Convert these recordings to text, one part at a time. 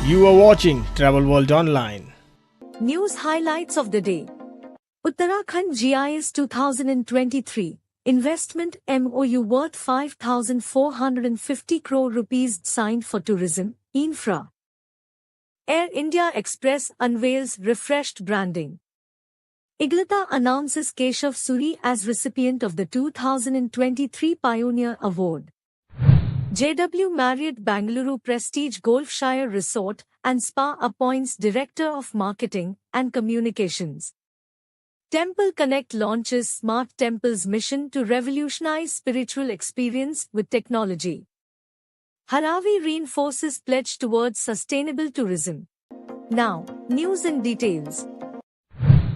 You are watching Travel World Online. News highlights of the day. Uttarakhand GIS 2023 Investment MOU worth 5,450 crore rupees signed for tourism, infra. Air India Express unveils refreshed branding. Iglata announces Keshav Suri as recipient of the 2023 Pioneer Award. JW Marriott Bengaluru Prestige Golfshire Resort and Spa appoints Director of Marketing and Communications. Temple Connect launches Smart Temples mission to revolutionize spiritual experience with technology. Haravi reinforces pledge towards sustainable tourism. Now, news and details.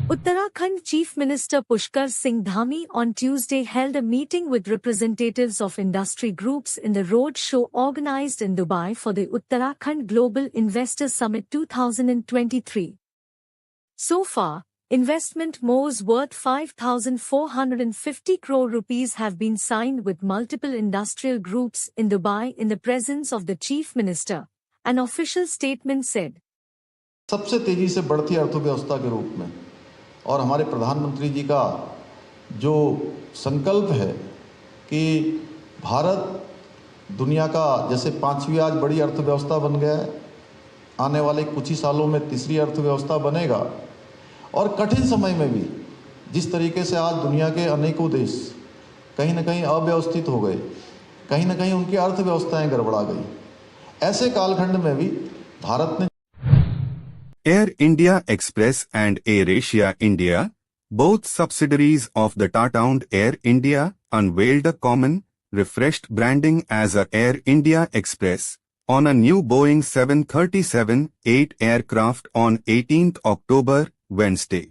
Uttarakhand Chief Minister Pushkar Singh Dhami on Tuesday held a meeting with representatives of industry groups in the road show organized in Dubai for the Uttarakhand Global Investor Summit 2023. So far, investment MOUs worth 5,450 crore rupees have been signed with multiple industrial groups in Dubai in the presence of the Chief Minister, an official statement said. सबसे तेजी से बढ़ती अर्थव्यवस्था के रूप में और हमारे प्रधानमंत्री जी का जो संकल्प है कि भारत दुनिया का जैसे पांचवी आज बड़ी अर्थव्यवस्था बन गया है, आने वाले कुछ ही सालों में तीसरी अर्थव्यवस्था बनेगा और कठिन समय में भी जिस तरीके से आज दुनिया के अनेकों देश कहीं न कहीं अव्यवस्थित हो गए, कहीं न कहीं उनकी अर्थव्यवस्थाएं गड़बड़ा गई, ऐसे कालखंड में भी भारत ने Air India Express and AirAsia India, both subsidiaries of the Tata-owned Air India, unveiled a common, refreshed branding as a Air India Express on a new Boeing 737-8 aircraft on 18th October, Wednesday.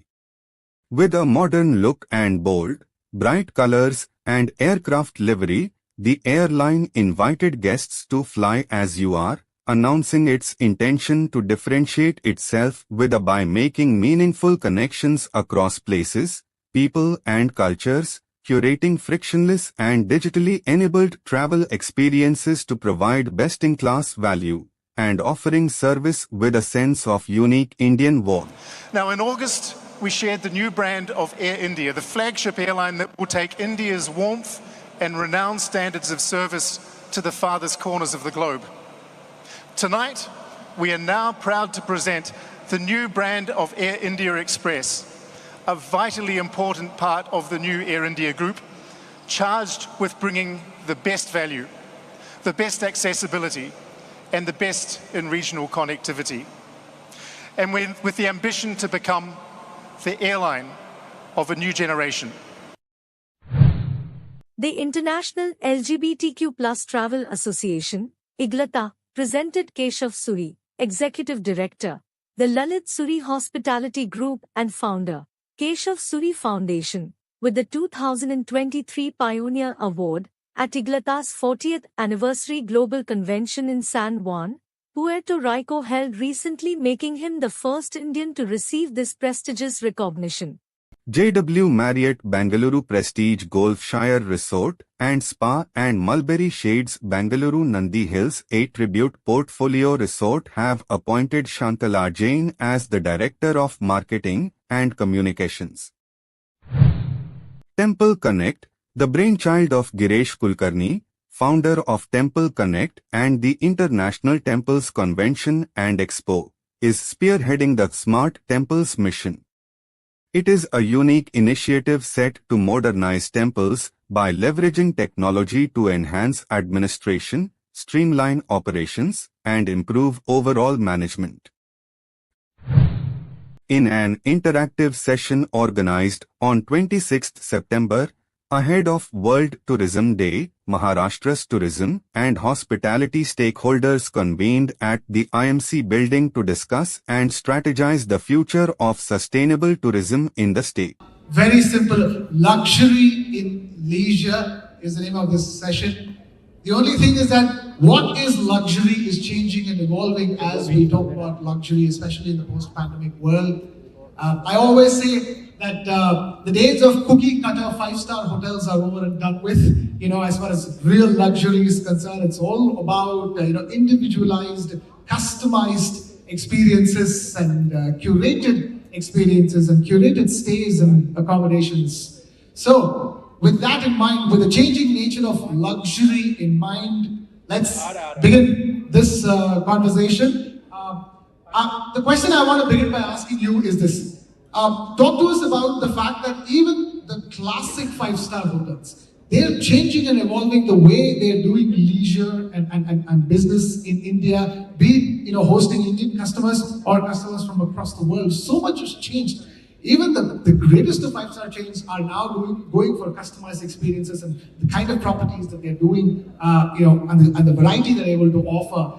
With a modern look and bold, bright colors and aircraft livery, the airline invited guests to fly as you are, announcing its intention to differentiate itself by making meaningful connections across places, people and cultures, curating frictionless and digitally enabled travel experiences to provide best-in-class value, and offering service with a sense of unique Indian warmth. Now in August, we shared the new brand of Air India, the flagship airline that will take India's warmth and renowned standards of service to the farthest corners of the globe. Tonight, we are now proud to present the new brand of Air India Express, a vitally important part of the new Air India Group, charged with bringing the best value, the best accessibility, and the best in regional connectivity. And with the ambition to become the airline of a new generation. The International LGBTQ+ Travel Association, IGLATA, presented Keshav Suri, Executive Director, the Lalit Suri Hospitality Group and founder, Keshav Suri Foundation, with the 2023 Pioneer Award at IGLATA's 40th Anniversary Global Convention in San Juan, Puerto Rico held recently, making him the first Indian to receive this prestigious recognition. JW Marriott Bengaluru Prestige Golfshire Resort and Spa and Mulberry Shades Bengaluru Nandi Hills A Tribute Portfolio Resort have appointed Shantala Jain as the Director of Marketing and Communications. Temple Connect, the brainchild of Giresh Kulkarni, founder of Temple Connect and the International Temples Convention and Expo, is spearheading the Smart Temples mission. It is a unique initiative set to modernize temples by leveraging technology to enhance administration, streamline operations, and improve overall management. In an interactive session organized on 26 September, ahead of World Tourism Day, Maharashtra's tourism and hospitality stakeholders convened at the IMC building to discuss and strategize the future of sustainable tourism in the state. Very simple. Luxury in leisure is the name of this session. The only thing is that what is luxury is changing and evolving as we talk about luxury, especially in the post-pandemic world. I always say that the days of cookie-cutter five-star hotels are over and done with. As far as real luxury is concerned, it's all about individualized, customized experiences and curated experiences and curated stays and accommodations. So, with that in mind, with the changing nature of luxury in mind, let's begin this conversation. The question I want to begin by asking you is this. Talk to us about the fact that even the classic five-star hotels, they're changing and evolving the way they're doing leisure and business in India, be it hosting Indian customers or customers from across the world. So much has changed. Even the greatest of five-star chains are now going for customized experiences and the kind of properties that they're doing, and the variety they're able to offer.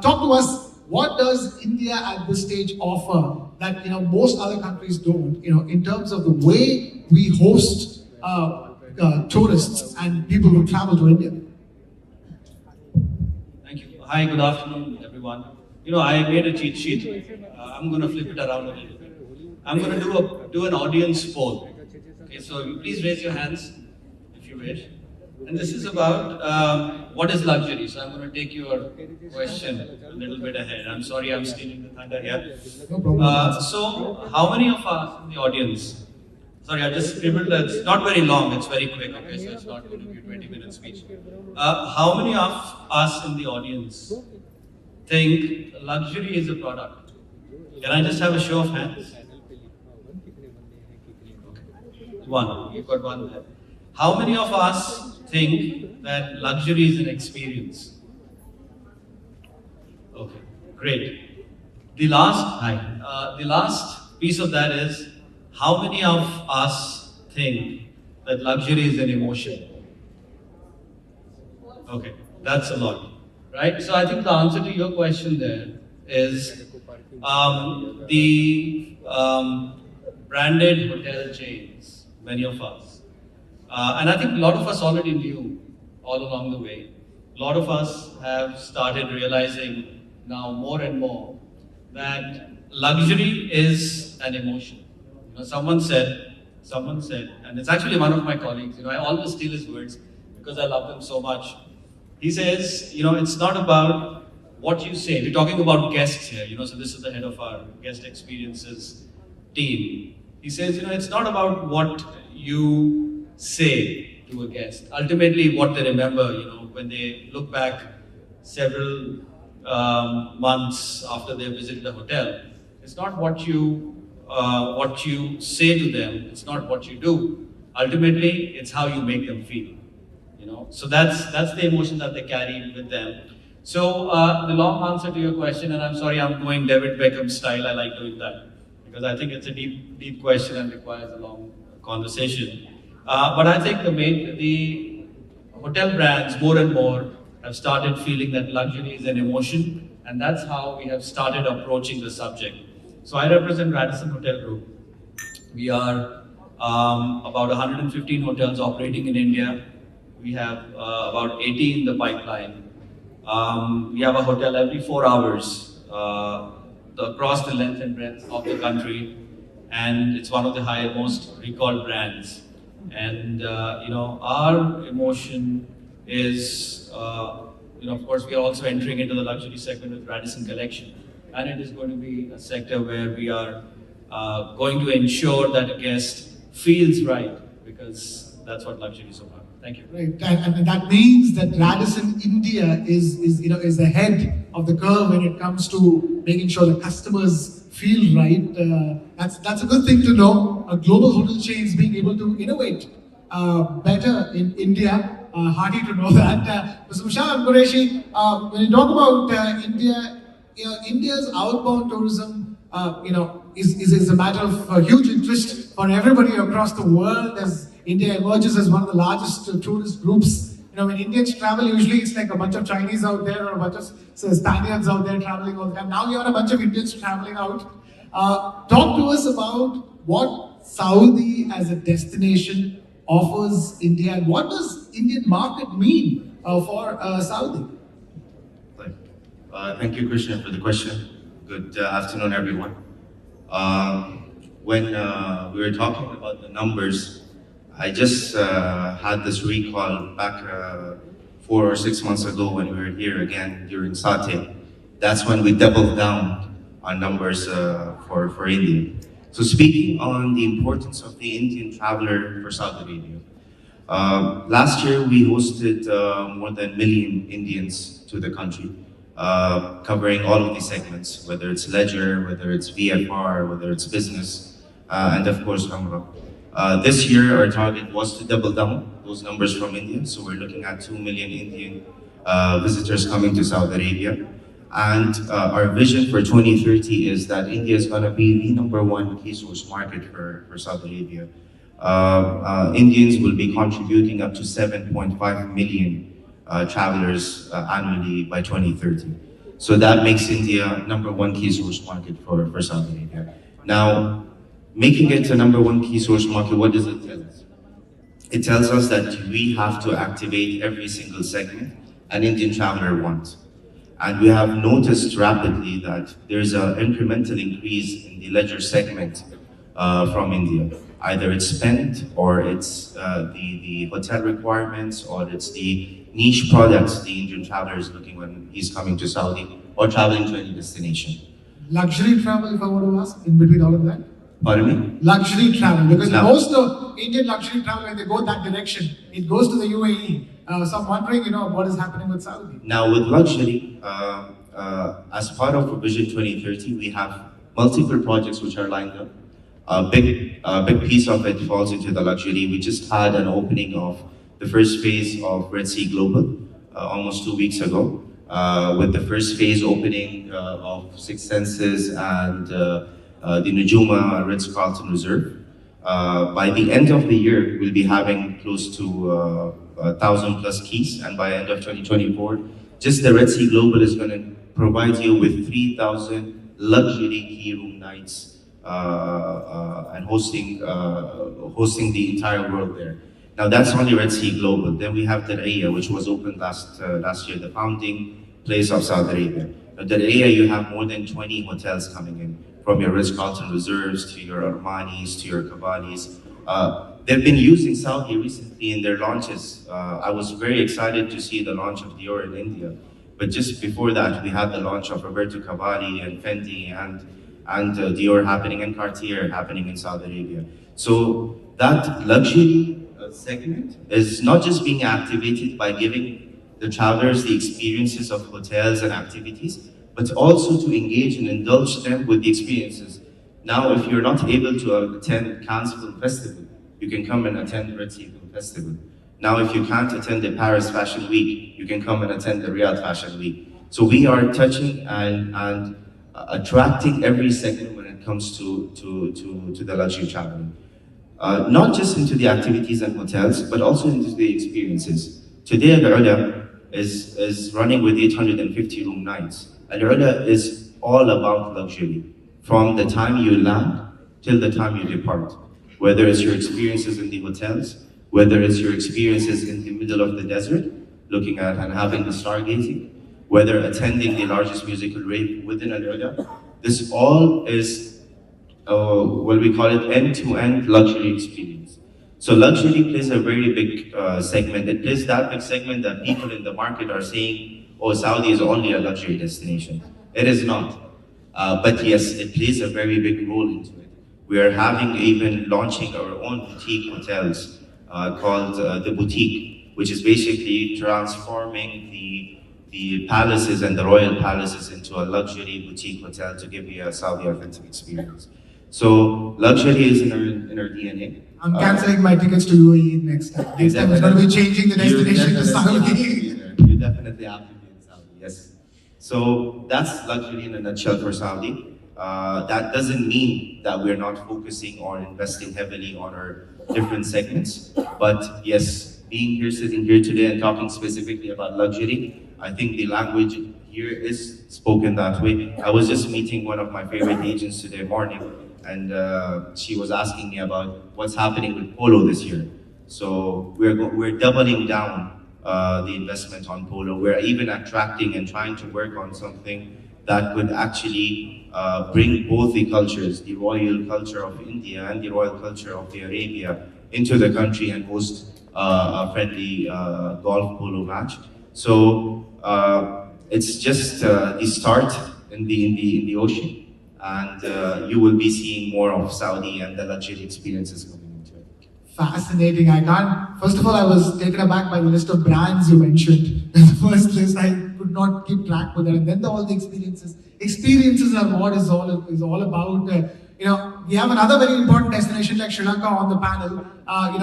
Talk to us. What does India at this stage offer that most other countries don't? In terms of the way we host tourists and people who travel to India. Thank you. Hi, good afternoon, everyone. I made a cheat sheet. I'm going to flip it around a little bit. I'm going to do an audience poll. Okay, so please raise your hands if you wish. And this is about what is luxury. So I'm going to take your question a little bit ahead. I'm sorry I'm stealing the thunder here. No problem. So how many of us in the audience, sorry, I just scribbled that. It's not very long, it's very quick, okay, so it's not going to be a 20-minute speech. How many of us in the audience think luxury is a product? Can I just have a show of hands? One, you've got one there. How many of us think that luxury is an experience? Okay, great. The last piece of that is, how many of us think that luxury is an emotion? Okay, that's a lot, right? So I think the answer to your question there is the branded hotel chains, many of us. And I think a lot of us already knew all along the way. A lot of us have started realizing now more and more that luxury is an emotion. Someone said, and it's actually one of my colleagues, I always steal his words because I love them so much. He says, it's not about what you say. We're talking about guests here, so this is the head of our guest experiences team. He says, it's not about what you say to a guest. Ultimately, what they remember, when they look back several months after they visited a hotel, it's not what you say to them, it's not what you do. Ultimately, it's how you make them feel. So that's the emotion that they carry with them. So the long answer to your question, and I'm sorry I'm going David Beckham style, I like doing that, because I think it's a deep question and requires a long conversation. But I think the hotel brands more and more have started feeling that luxury is an emotion, and that's how we have started approaching the subject. So I represent Radisson Hotel Group. We are about 115 hotels operating in India. We have about 80 in the pipeline. We have a hotel every 4 hours across the length and breadth of the country, and it's one of the most recalled brands. And our emotion is, of course, we are also entering into the luxury segment with Radisson Collection, and it is going to be a sector where we are going to ensure that a guest feels right, because that's what luxury is about. Thank you. Right, and that means that Radisson India is ahead of the curve when it comes to making sure the customers feel right. That's a good thing to know. A global hotel chain is being able to innovate better in India. Hearty to know that. Mr. Mushab Qureshi, when you talk about India, India's outbound tourism, is a matter of huge interest for everybody across the world, as India emerges as one of the largest tourist groups. When Indians travel, usually it's like a bunch of Chinese out there or a bunch of Spaniards out there traveling all the time. Now you have a bunch of Indians traveling out. Talk to us about what Saudi as a destination offers India, and what does Indian market mean for Saudi? Thank you, Krishna, for the question. Good afternoon, everyone. When we were talking about the numbers, I just had this recall back 4 or 6 months ago when we were here again during Satya. That's when we doubled down numbers for India. So speaking on the importance of the Indian traveler for Saudi Arabia, last year we hosted more than 1 million Indians to the country, covering all of these segments, whether it's leisure, whether it's VFR, whether it's business, and of course Umrah. This year our target was to double down those numbers from India, so we're looking at 2 million Indian visitors coming to Saudi Arabia. And our vision for 2030 is that India is going to be the #1 key source market for Saudi Arabia. Indians will be contributing up to 7.5 million travelers annually by 2030. So that makes India #1 key source market for Saudi Arabia. Now, making it a #1 key source market, what does it tell us? It tells us that we have to activate every single segment an Indian traveler wants. And we have noticed rapidly that there's an incremental increase in the leisure segment from India. Either it's spend, or it's the hotel requirements, or it's the niche products the Indian traveler is looking when he's coming to Saudi or traveling to any destination. Luxury travel, if I want to ask, in between all of that? Pardon me? Luxury travel, because No. most of Indian luxury travel, when they go that direction, it goes to the UAE. So I'm wondering, what is happening with Saudi? Now with luxury, as part of Vision 2030, we have multiple projects which are lined up. A big piece of it falls into the luxury. We just had an opening of the first phase of Red Sea Global almost 2 weeks ago, with the first phase opening of Six Senses and the Nujuma Ritz-Carlton Reserve. By the end of the year, we'll be having close to 1,000+ keys, and by end of 2024, just the Red Sea Global is going to provide you with 3,000 luxury key room nights and hosting the entire world there. Now that's only Red Sea Global. Then we have Diriyah, which was opened last year, the founding place of Saudi Arabia. Now Diriyah, you have more than 20 hotels coming in, from your Ritz-Carlton Reserves to your Armanis to your Cavallis. They've been using Saudi recently in their launches. I was very excited to see the launch of Dior in India. But just before that, we had the launch of Roberto Cavalli and Fendi and Dior happening, and Cartier happening in Saudi Arabia. So that luxury segment is not just being activated by giving the travelers the experiences of hotels and activities, but also to engage and indulge them with the experiences. Now, if you're not able to attend Cannes Film Festival, you can come and attend Red Sea Film Festival. Now, if you can't attend the Paris Fashion Week, you can come and attend the Riyadh Fashion Week. So we are touching and attracting every segment when it comes to the luxury traveling. Not just into the activities and hotels, but also into the experiences. Today, Al-Ula is running with 850 room nights. Al-Ula is all about luxury, from the time you land till the time you depart. Whether it's your experiences in the hotels, whether it's your experiences in the middle of the desert, looking at and having the stargazing, whether attending the largest musical rave within Al-Ula, this all is what we call it end-to-end luxury experience. So luxury plays a very big segment. It plays that big segment that people in the market are saying, oh, Saudi is only a luxury destination. It is not. But yes, it plays a very big role into it. We are even launching our own boutique hotels called The Boutique, which is basically transforming the palaces and the royal palaces into a luxury boutique hotel to give you a Saudi authentic experience. So luxury is in our DNA. I'm cancelling my tickets to UAE next time. Next time I'm going to be changing the destination to Saudi. You definitely have to be in Saudi, yes. So that's luxury in a nutshell for Saudi. That doesn't mean that we're not focusing or investing heavily on our different segments. But yes, being here, sitting here today and talking specifically about luxury, I think the language here is spoken that way. I was just meeting one of my favorite agents today morning, and she was asking me about what's happening with Polo this year. So we're doubling down the investment on Polo. We're even attracting and trying to work on something that would actually bring both the cultures, the royal culture of India and the royal culture of the Arabia, into the country and host a friendly golf polo match. So it's just the start in the ocean. and you will be seeing more of Saudi and the luxury experiences coming into it. Fascinating. I can't. First of all, I was taken aback by the list of brands you mentioned. The first list, I could not keep track with that. And then all the experiences. Experiences are what is all about. We have another very important destination like Sri Lanka on the panel.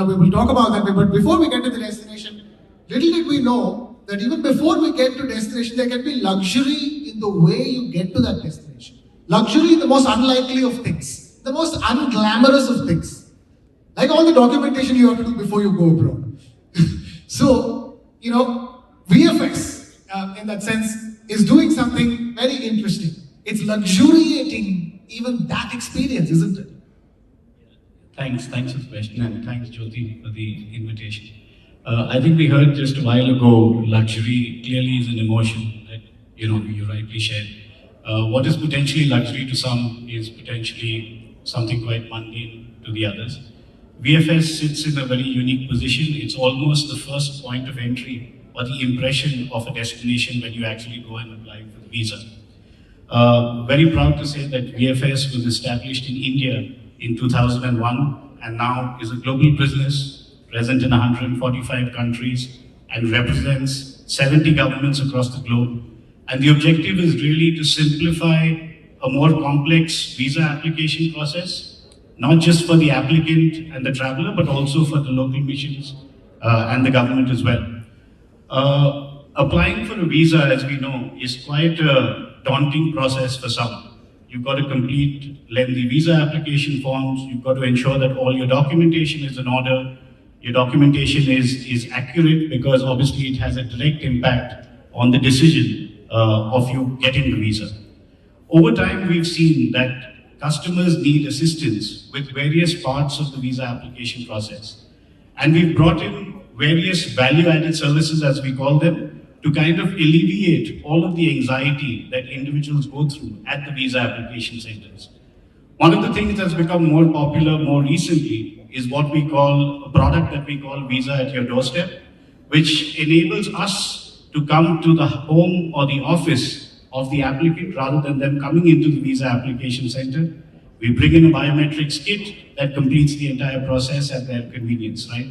We will talk about that. But before we get to the destination, little did we know that even before we get to destination, there can be luxury in the way you get to that destination. Luxury in the most unlikely of things, the most unglamorous of things. Like all the documentation you have to do before you go abroad. So, VFS, in that sense, is doing something very interesting. It's luxuriating even that experience, isn't it? Thanks for the question, and thanks, Jyoti, for the invitation. I think we heard just a while ago, luxury clearly is an emotion that, you rightly shared. What is potentially luxury to some is potentially something quite mundane to the others. VFS sits in a very unique position. It's almost the first point of entry or the impression of a destination when you actually go and apply for the visa. Very proud to say that VFS was established in India in 2001 and now is a global business present in 145 countries and represents 70 governments across the globe. And the objective is really to simplify a more complex visa application process, not just for the applicant and the traveler, but also for the local missions and the government as well. Applying for a visa, as we know, is quite a daunting process for some. You've got to complete lengthy visa application forms. You've got to ensure that all your documentation is in order. Your documentation is accurate because obviously it has a direct impact on the decision of you getting the visa. Over time, we've seen that customers need assistance with various parts of the visa application process. And we've brought in various value-added services, as we call them, to kind of alleviate all of the anxiety that individuals go through at the visa application centers. One of the things that's become more popular more recently is what we call a product that we call Visa at Your Doorstep, which enables us to come to the home or the office of the applicant rather than them coming into the visa application center. We bring in a biometrics kit that completes the entire process at their convenience, right?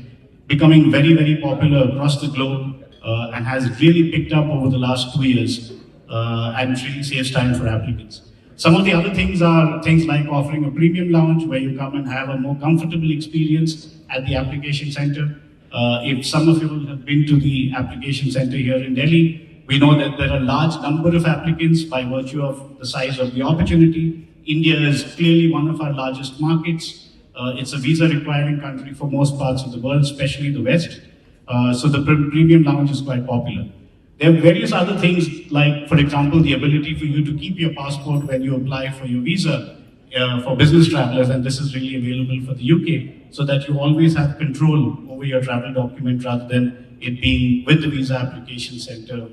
Becoming very, very popular across the globe and has really picked up over the last 2 years and really saves time for applicants. Some of the other things are things like offering a premium lounge where you come and have a more comfortable experience at the application center. If some of you have been to the application center here in Delhi, we know that there are a large number of applicants by virtue of the size of the opportunity. India is clearly one of our largest markets. It's a visa requiring country for most parts of the world, especially the West. So the premium lounge is quite popular. There are various other things like, for example, the ability for you to keep your passport when you apply for your visa for business travelers, and this is really available for the UK, so that you always have control over your travel document rather than it being with the visa application center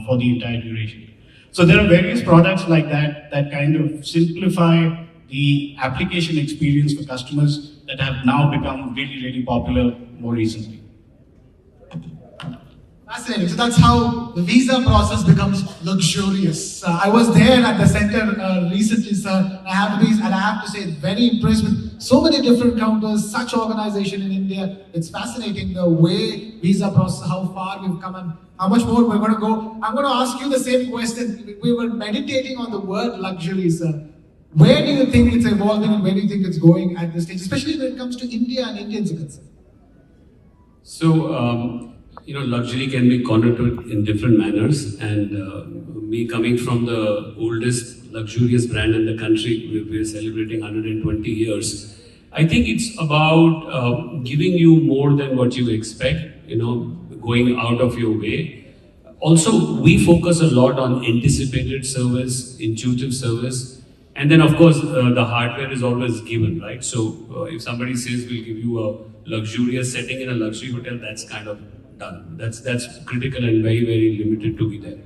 for the entire duration. So there are various products like that that kind of simplify the application experience for customers that have now become really, really popular more recently. Fascinating. So that's how the visa process becomes luxurious. I was there at the center recently, sir. I have to say, very impressed with so many different counters, such organization in India. It's fascinating the way visa process, how far we've come and how much more we're going to go. I'm going to ask you the same question. We were meditating on the word luxury, sir. Where do you think it's evolving and where do you think it's going at this stage, especially when it comes to India and Indians are concerned? So, luxury can be connoted in different manners, and me coming from the oldest luxurious brand in the country, we're celebrating 120 years. I think it's about giving you more than what you expect, going out of your way. Also, we focus a lot on anticipated service, intuitive service, and then of course the hardware is always given, right? So if somebody says we'll give you a luxurious setting in a luxury hotel, that's kind of done. That's critical and very, very limited to be there.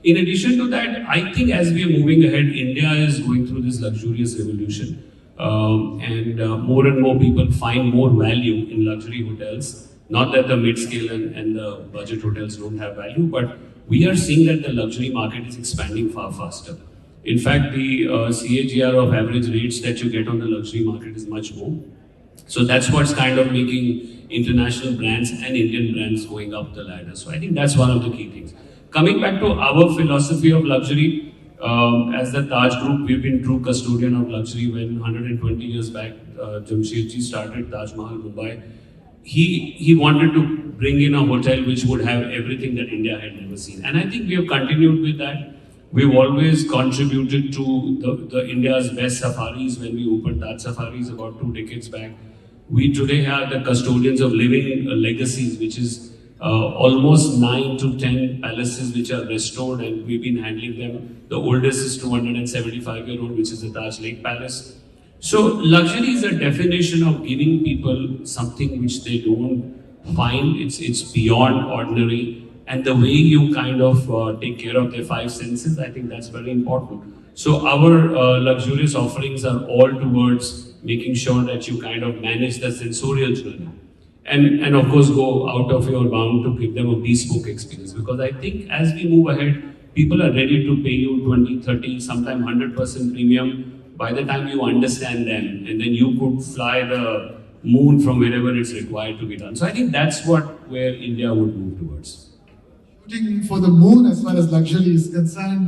In addition to that, I think as we are moving ahead, India is going through this luxurious revolution, and more people find more value in luxury hotels. Not that the mid-scale and the budget hotels don't have value, but we are seeing that the luxury market is expanding far faster. In fact, the CAGR of average rates that you get on the luxury market is much more. So that's what's kind of making international brands and Indian brands going up the ladder. So I think that's one of the key things. Coming back to our philosophy of luxury, as the Taj Group, we've been true custodian of luxury. When 120 years back, Jamshedji started Taj Mahal Mumbai, he wanted to bring in a hotel which would have everything that India had never seen. And I think we have continued with that. We've always contributed to the India's best safaris when we opened Taj Safaris about 2 decades back. We today are the custodians of living legacies, which is almost 9 to 10 palaces which are restored, and we've been handling them. The oldest is 275-year-old, which is the Taj Lake Palace. So luxury is a definition of giving people something which they don't find. It's beyond ordinary. And the way you kind of take care of their 5 senses, I think that's very important. So our luxurious offerings are all towards making sure that you kind of manage the sensorial journey. And of course go out of your bound to give them a bespoke experience. Because I think as we move ahead, people are ready to pay you 20, 30, sometimes 100% premium by the time you understand them. And then you could fly the moon from wherever it's required to be done. So I think that's where India would move towards. Shooting for the moon as far as luxury is concerned.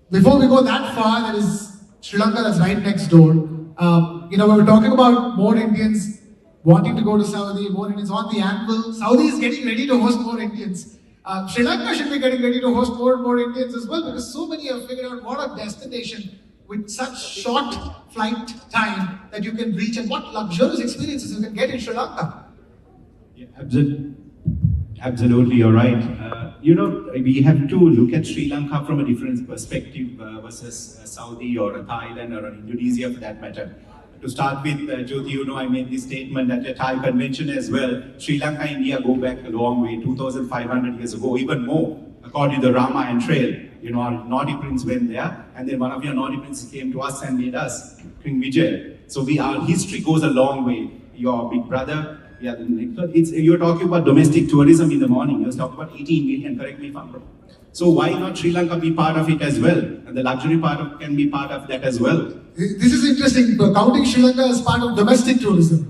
Before we go that far, there is Sri Lanka that's right next door. We were talking about more Indians wanting to go to Saudi, more Indians on the anvil. Saudi is getting ready to host more Indians. Sri Lanka should be getting ready to host more and more Indians as well, because so many have figured out what a destination with such short flight time that you can reach, and what luxurious experiences you can get in Sri Lanka. Yeah, absolutely, you're right. We have to look at Sri Lanka from a different perspective versus Saudi or Thailand or Indonesia for that matter. To start with, Jyoti, I made this statement at a Thai convention as well. Sri Lanka and India go back a long way, 2,500 years ago, even more, according to the Ramayana trail. Our naughty prince went there, and then one of your naughty princes came to us and made us King Vijay. So our history goes a long way. Your big brother, you're talking about domestic tourism in the morning. You're talking about 18 million, correct me if I'm wrong. So why not Sri Lanka be part of it as well? And the luxury part can be part of that as well. This is interesting, counting Sri Lanka as part of domestic tourism.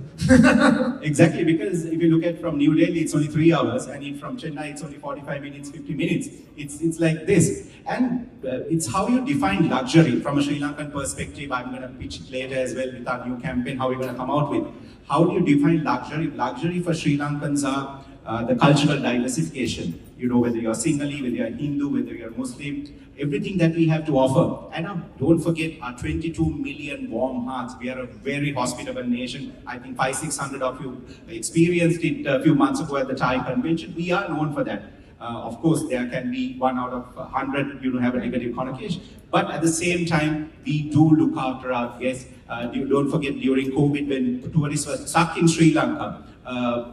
Exactly, because if you look at from New Delhi, it's only 3 hours, and from Chennai, it's only 45 minutes, 50 minutes. It's like this. And it's how you define luxury from a Sri Lankan perspective. I'm going to pitch it later as well with our new campaign, how we're going to come out with. How do you define luxury? Luxury for Sri Lankans are the cultural diversification. Whether you're Sinhalese, whether you're Hindu, whether you're Muslim, everything that we have to offer. And don't forget our 22 million warm hearts. We are a very hospitable nation. I think 500-600 of you experienced it a few months ago at the Thai convention. We are known for that. Of course, there can be 1 out of 100, have a negative connotation. But at the same time, we do look after our guests. Don't forget during COVID, when tourists were stuck in Sri Lanka,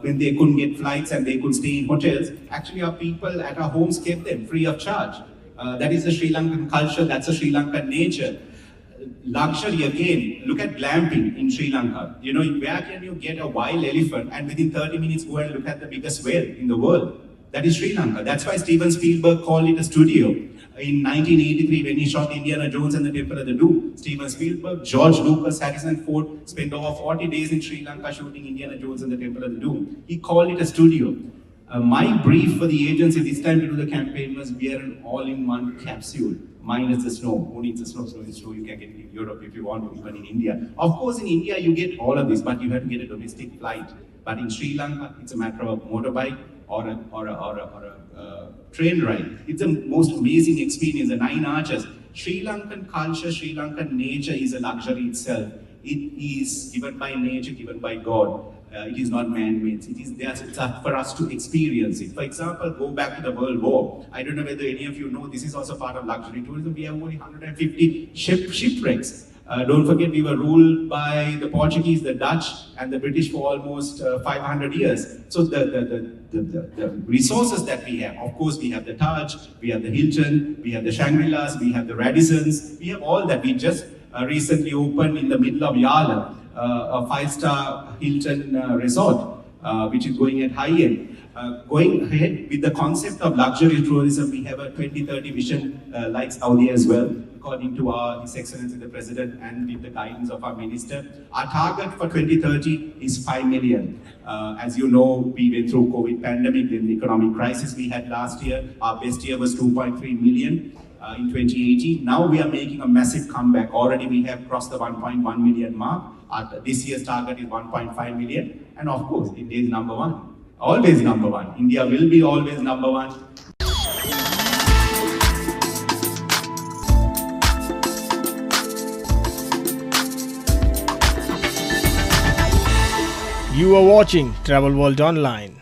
when they couldn't get flights and they couldn't stay in hotels, actually our people at our homes kept them free of charge. That is the Sri Lankan culture, that's the Sri Lankan nature. Luxury again, look at glamping in Sri Lanka. Where can you get a wild elephant and within 30 minutes go and look at the biggest whale in the world? That is Sri Lanka. That's why Steven Spielberg called it a studio. In 1983, when he shot Indiana Jones and the Temple of the Doom, Steven Spielberg, George Lucas, Harrison Ford spent over 40 days in Sri Lanka shooting Indiana Jones and the Temple of the Doom. He called it a studio. My brief for the agency this time to do the campaign was, we are an all-in-one capsule. Minus the snow. Who needs the snow? Snow is snow. You can get it in Europe if you want to, even in India. Of course, in India, you get all of this, but you have to get a domestic flight. But in Sri Lanka, it's a matter of a motorbike or a train ride. It's the most amazing experience, the 9 arches. Sri Lankan culture, Sri Lankan nature is a luxury itself. It is given by nature, given by God. It is not man-made. It is there for us to experience it. For example, go back to the World War. I don't know whether any of you know, this is also part of luxury tourism. We have only 150 shipwrecks. Don't forget, we were ruled by the Portuguese, the Dutch, and the British for almost 500 years. So the resources that we have, of course, we have the Taj, we have the Hilton, we have the Shangri-Las, we have the Radissons, we have all that. We just recently opened in the middle of Yala, a 5-star Hilton resort, which is going at high end. Going ahead with the concept of luxury tourism, we have a 2030 vision like Saudi as well. according to His Excellency the President and with the guidance of our Minister. Our target for 2030 is 5 million. As you know, we went through COVID pandemic, then the economic crisis we had last year. Our best year was 2.3 million in 2018. Now we are making a massive comeback. Already we have crossed the 1.1 million mark. This year's target is 1.5 million. And of course, India is number one. Always number one. India will be always number one. You are watching Travel World Online.